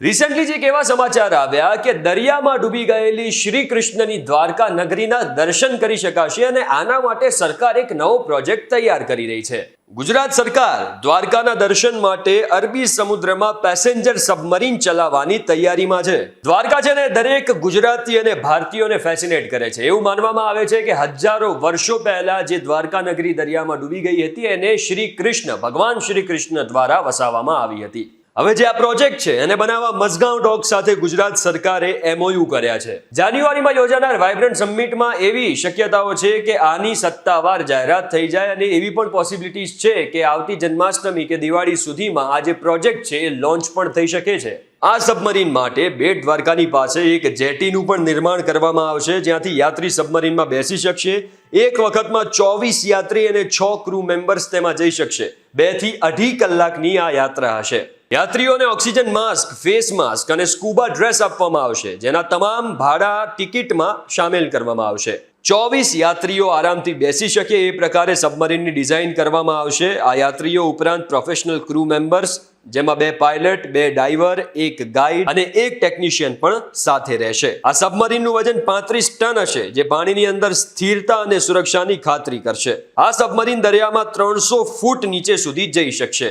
Recently જે એવા સમાચાર આવ્યા કે દરિયામાં ડૂબી ગયેલી શ્રી કૃષ્ણની દ્વારકા નગરીના દર્શન કરી શકાશે અને આના માટે સરકાર એક નવો પ્રોજેક્ટ તૈયાર કરી રહી છે। ગુજરાત સરકાર દ્વારકાના દર્શન માટે અરબી સમુદ્રમાં પેસેન્જર સબમરીન ચલાવવાની તૈયારીમાં છે। દ્વારકા છે ને દરેક ગુજરાતી અને ભારતીયોને ફેસિનેટ કરે છે। એવું માનવામાં આવે છે કે હજારો વર્ષો પહેલા જે દ્વારકા નગરી દરિયામાં ડૂબી ગઈ હતી એને શ્રી કૃષ્ણ ભગવાન શ્રી કૃષ્ણ દ્વારા વસાવવામાં આવી હતી। હવે જે આ પ્રોજેક્ટ છે એને બનાવવા મઝગાંવ ડોક સાથે ગુજરાત સરકારે MOU કર્યા છે। જાન્યુઆરીમાં યોજાનાર વાઇબ્રન્ટ સમિટમાં એવી શક્યતાઓ છે કે આની સત્તાવાર જાહેરાત થઈ જાય અને એવી પણ પોસિબિલિટીઝ છે કે આવતી જન્માષ્ટમી કે દિવાળી સુધીમાં આ જે પ્રોજેક્ટ છે એ લોન્ચ પણ થઈ શકે છે। આ સબમરીન માટે બેટ દ્વારકાની પાસે એક જેટીનું પણ નિર્માણ કરવામાં આવશે જ્યાંથી યાત્રી સબમરીનમાં બેસી શકશે। એક વખતમાં 24 યાત્રી અને 6 ક્રૂ મેમ્બર્સ તેમાં જઈ શકશે। 2 થી 2.5 કલાકની આ યાત્રા હશે। યાત્રીઓને ઓક્સિજન માસ્ક, ફેસ માસ્ક અને સ્કૂબા ડ્રેસ આપવામાં આવશે જેના તમામ ભાડા ટિકિટમાં સામેલ કરવામાં આવશે। 24 યાત્રીઓ આરામથી બેસી શકે એ પ્રકારે સબમરીનની ડિઝાઇન કરવામાં આવશે। આ યાત્રીઓ ઉપરાંત પ્રોફેશનલ ક્રૂ મેમ્બર્સ જેમાં 2 પાયલટ, 2 ડાઈવર, 1 ગાઈડ અને 1 ટેકનિશિયન પણ સાથે રહેશે। આ સબમરીનનું વજન 35 ટન હશે જે પાણીની અંદર સ્થિરતા અને સુરક્ષાની ખાતરી કરશે। આ સબમરીન દરિયામાં 300 ફૂટ નીચે સુધી જઈ શકશે।